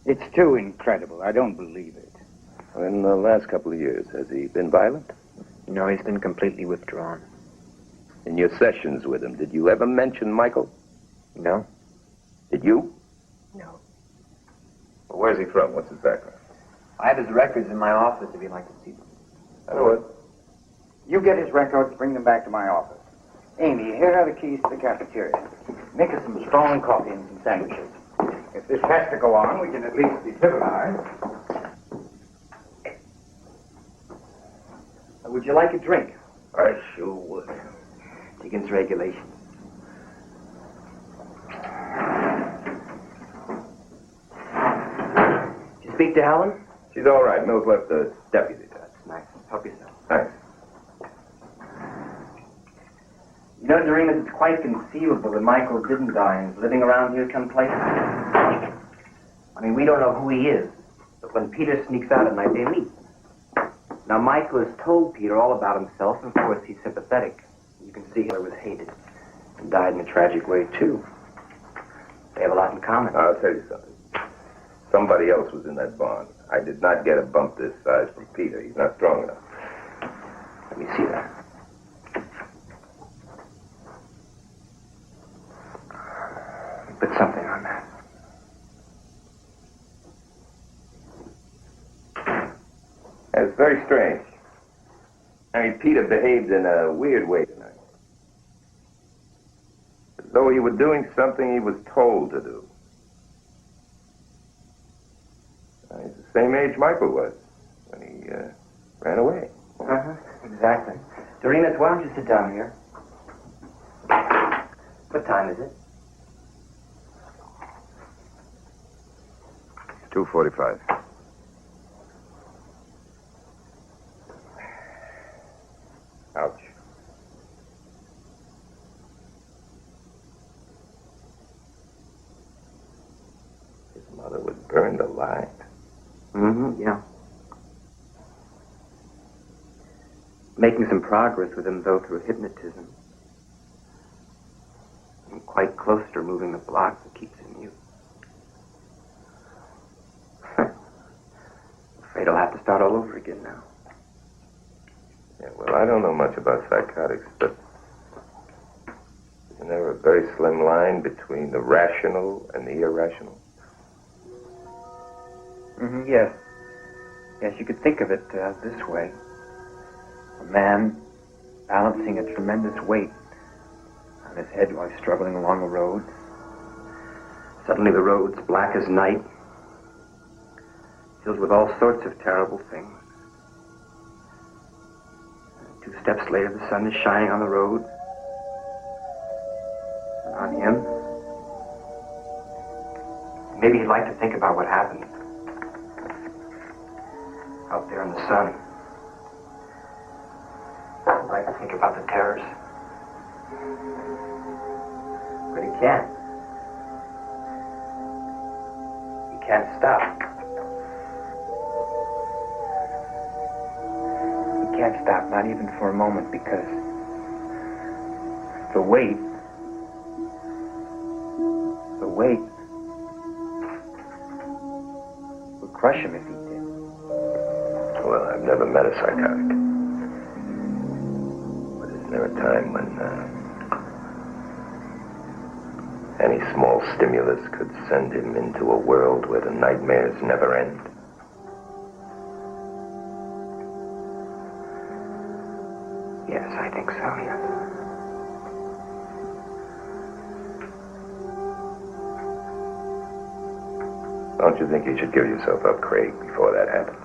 It's too incredible. I don't believe it. In the last couple of years, has he been violent? No, he's been completely withdrawn. In your sessions with him, did you ever mention Michael? No? Did you? No. Well, where's he from? What's his background? I have his records in my office if you'd like to see them. I know it. You get his records, bring them back to my office. Amy, here are the keys to the cafeteria. Make us some strong coffee and some sandwiches. If this has to go on, we can at least be civilized. Would you like a drink? I sure would. Against regulations. Did you speak to Helen? She's all right. Mills left the deputy. That's nice. Help yourself. Thanks. You know, Doremus, it's quite conceivable that Michael didn't die and is living around here someplace. I mean, we don't know who he is, but when Peter sneaks out at night, they meet. Now, Michael has told Peter all about himself, and of course, he's sympathetic. You can see how he was hated and died in a tragic way, too. They have a lot in common. I'll tell you something. Somebody else was in that barn. I did not get a bump this size from Peter. He's not strong enough. Let me see that. Put something on that. It's very strange. I mean, Peter behaved in a weird way tonight. As though he were doing something he was told to do. He's the same age Michael was when he ran away. Exactly. Doremus, why don't you sit down here? What time is it? 2:45. Ouch. His mother was burned alive. Yeah. Making some progress with him, though, through hypnotism. I'm quite close to removing the block that keeps him mute. Afraid I'll have to start all over again now. Yeah, well, I don't know much about psychotics, but isn't there a very slim line between the rational and the irrational? Yes. Yes, you could think of it this way. A man balancing a tremendous weight on his head while he's struggling along a road. Suddenly the road's black as night, filled with all sorts of terrible things. 2 steps later, the sun is shining on the road. And on him. Maybe he'd like to think about what happened out there in the sun. He'd like to think about the terrors. But he can't. He can't stop. Can't stop, not even for a moment, because the weight would crush him if he did. Well, I've never met a psychotic. But isn't there a time when any small stimulus could send him into a world where the nightmares never end? Yes, I think so, yes. Don't you think you should give yourself up, Craig, before that happens?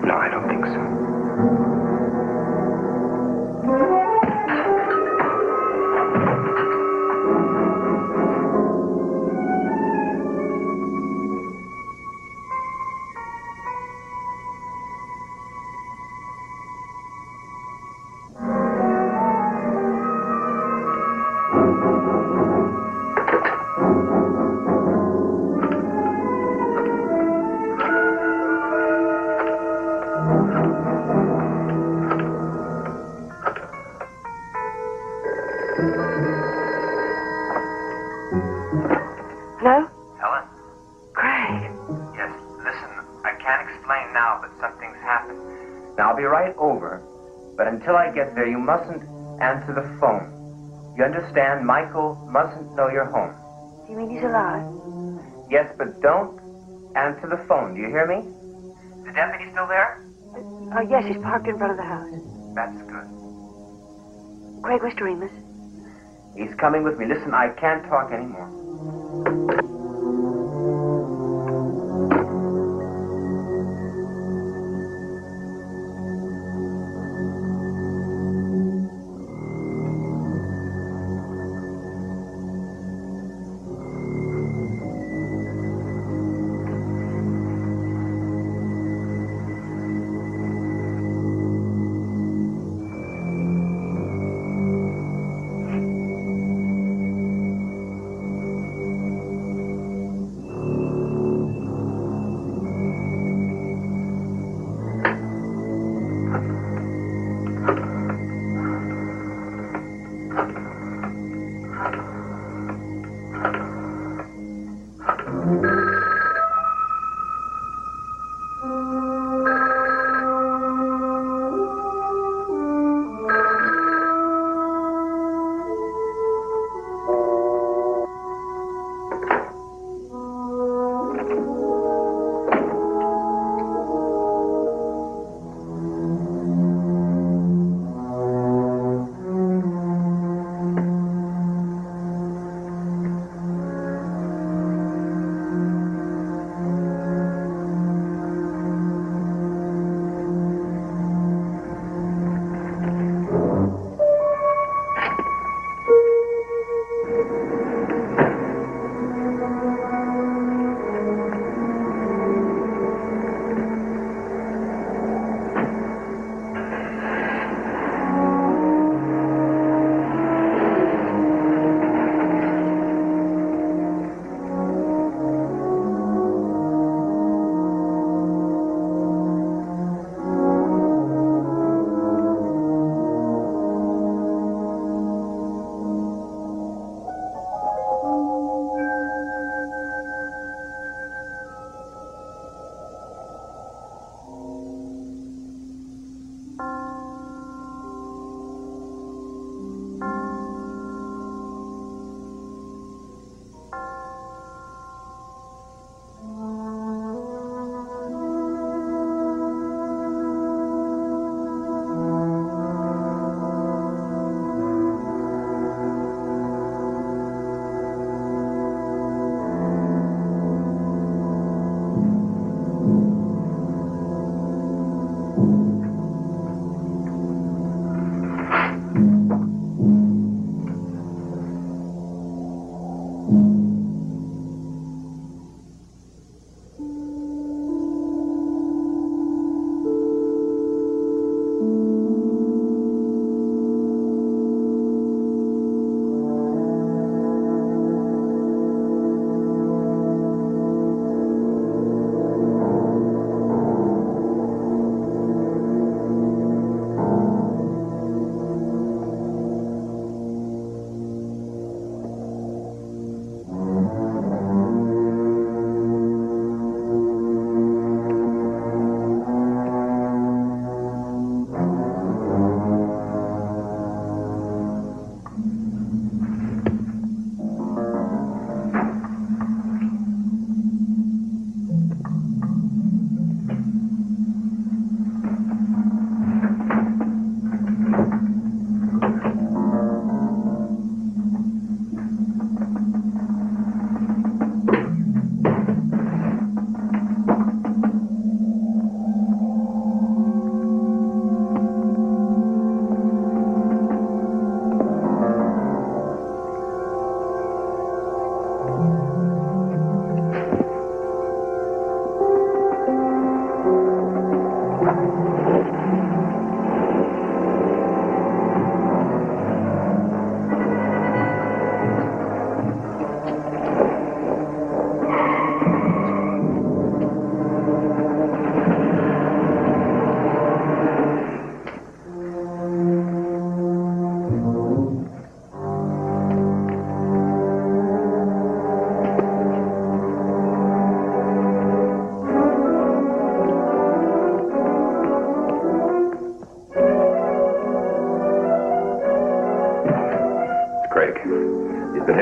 No, I don't think so. Hello? Helen? Craig. Yes, listen, I can't explain now, but something's happened. Now, I'll be right over, but until I get there, you mustn't answer the phone. You understand? Michael mustn't know you're home. Do you mean he's alive? Yes, but don't answer the phone. Do you hear me? Is the deputy still there? Yes, he's parked in front of the house. That's good. Craig, Mr. Remus. He's coming with me. Listen, I can't talk anymore.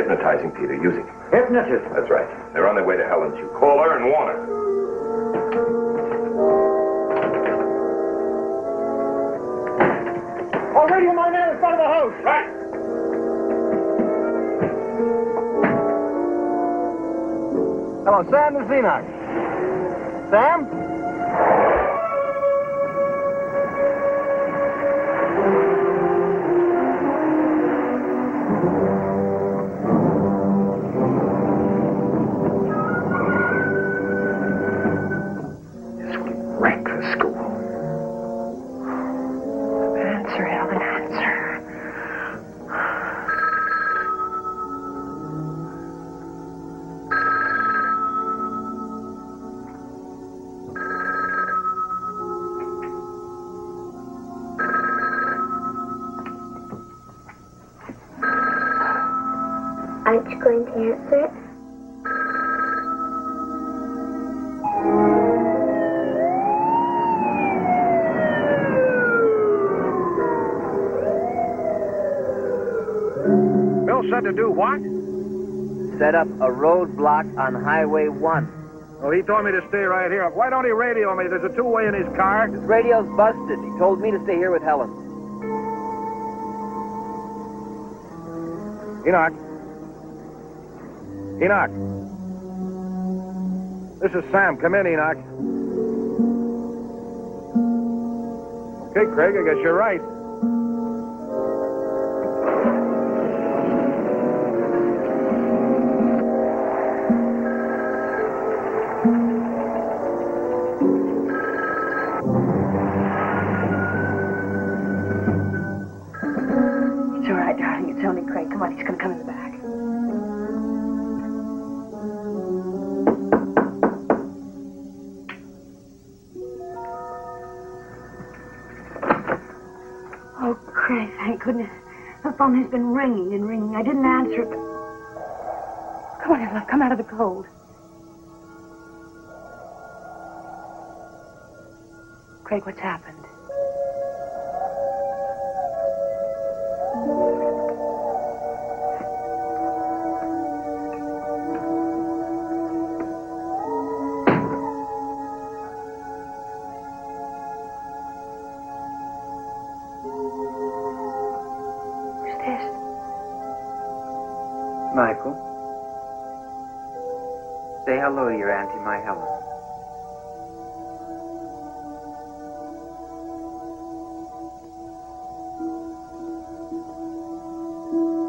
Hypnotizing Peter, using him. Hypnotist? That's right. They're on their way to Helen's. You call her and warn her. radio my man in front of the house. Right. Hello, Sam. This is Enoch. Sam? Wreck the school. Answer, Helen, answer. Aren't you going to answer it? Bill said to do what? Set up a roadblock on Highway 1. Well, he told me to stay right here. Why don't he radio me? There's a two-way in his car. His radio's busted. He told me to stay here with Helen. Enoch. Enoch. This is Sam. Come in, Enoch. Okay, Craig, I guess you're right. It's all right, darling. It's only Craig. Come on, he's going to come in the back. Oh, Craig, thank goodness. The phone has been ringing and ringing. I didn't answer it, but... Come on, love. Come out of the cold. Craig, what's happened? Michael, say hello to your auntie, my Helen.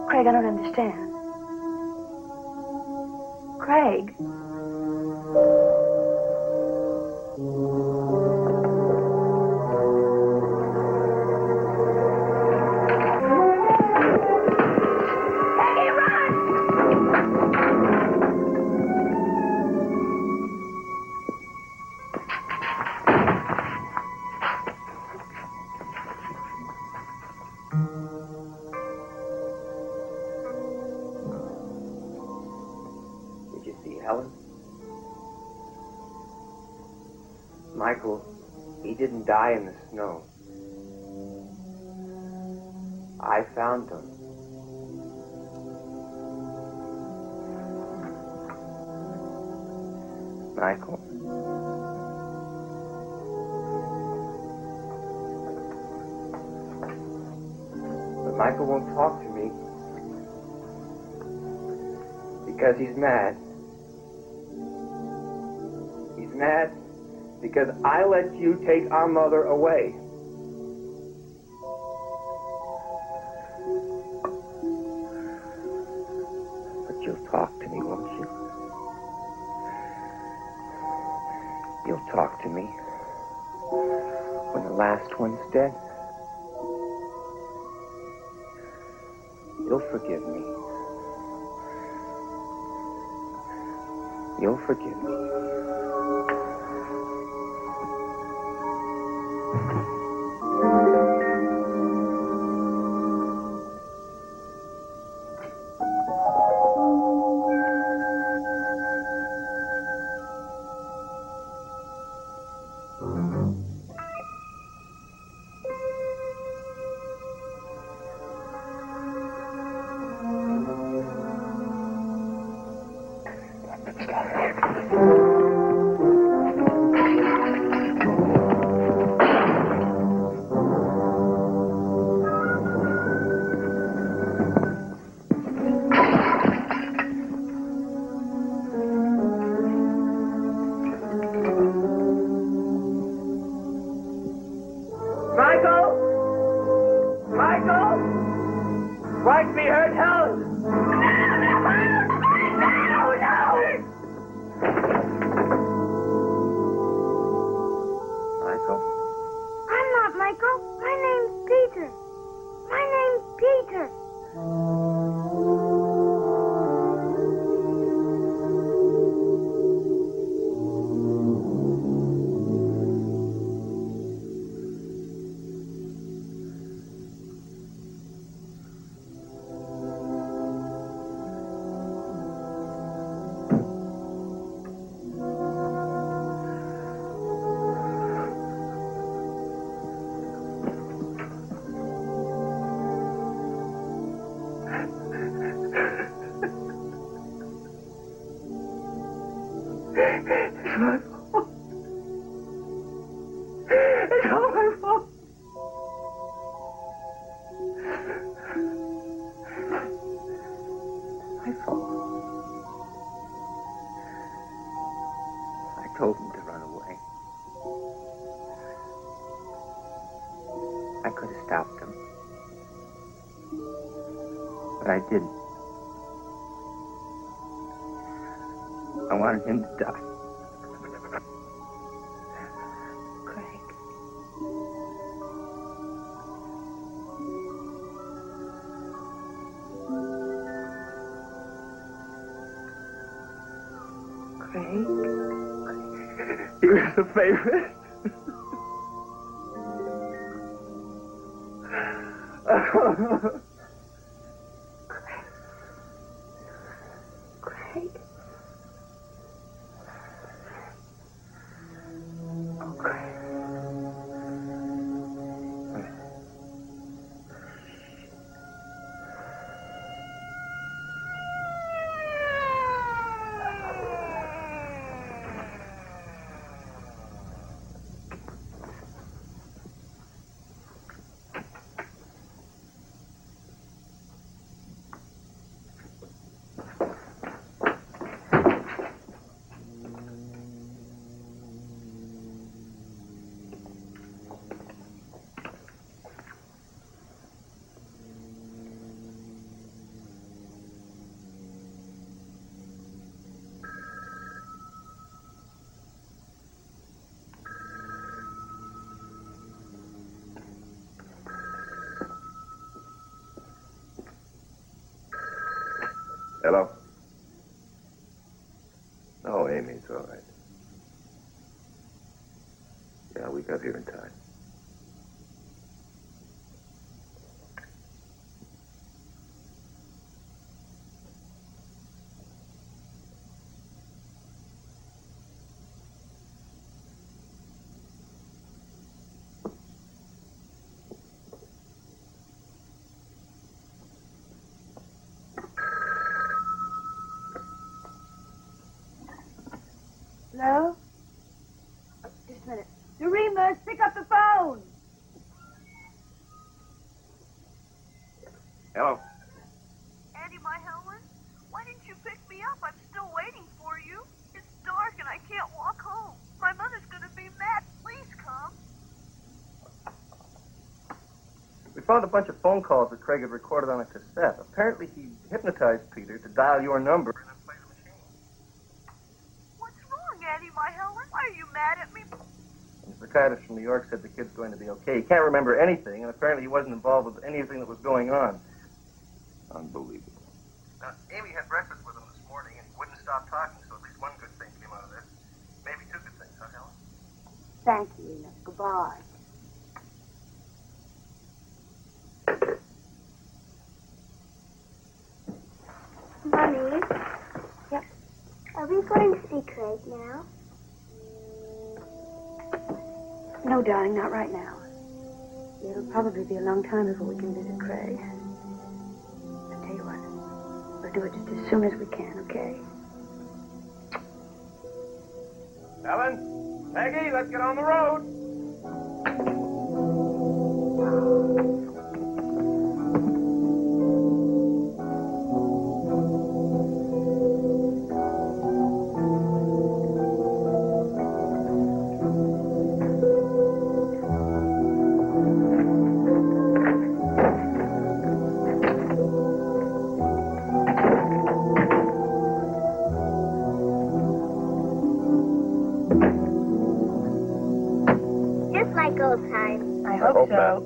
Craig, I don't understand. Craig? Did you see Helen? Michael, he didn't die in the snow. I found him. Michael. But Michael won't talk to me because he's mad. He's mad because I let you take our mother away. But you'll talk to me, won't you? You'll talk to me when the last one's dead. You'll forgive me. You'll forgive me. stopped him. But I didn't. I wanted him to die. Craig. Craig. He was a favorite. Craig. Oh, Craig. Hello? No, Amy, it's all right. Yeah, we got here in time. Hello? Just a minute. Doremus, pick up the phone. Hello? Andy, my Helen, why didn't you pick me up? I'm still waiting for you. It's dark and I can't walk home. My mother's gonna be mad. Please come. We found a bunch of phone calls that Craig had recorded on a cassette. Apparently, he hypnotized Peter to dial your number. What's wrong, Andy, my Helen? Are you mad at me? The psychiatrist from New York said the kid's going to be okay. He can't remember anything, and apparently he wasn't involved with anything that was going on. Unbelievable. Now, Amy had breakfast with him this morning and wouldn't stop talking, so at least one good thing came out of this. Maybe two good things, huh, Helen? Thank you, Enoch. Goodbye. Mommy, Yep. are we going to see Craig now? No, darling, not right now. It'll probably be a long time before we can visit Craig. I'll tell you what. We'll do it just as soon as we can, okay? Helen? Maggie, let's get on the road. Just like old times. I hope so.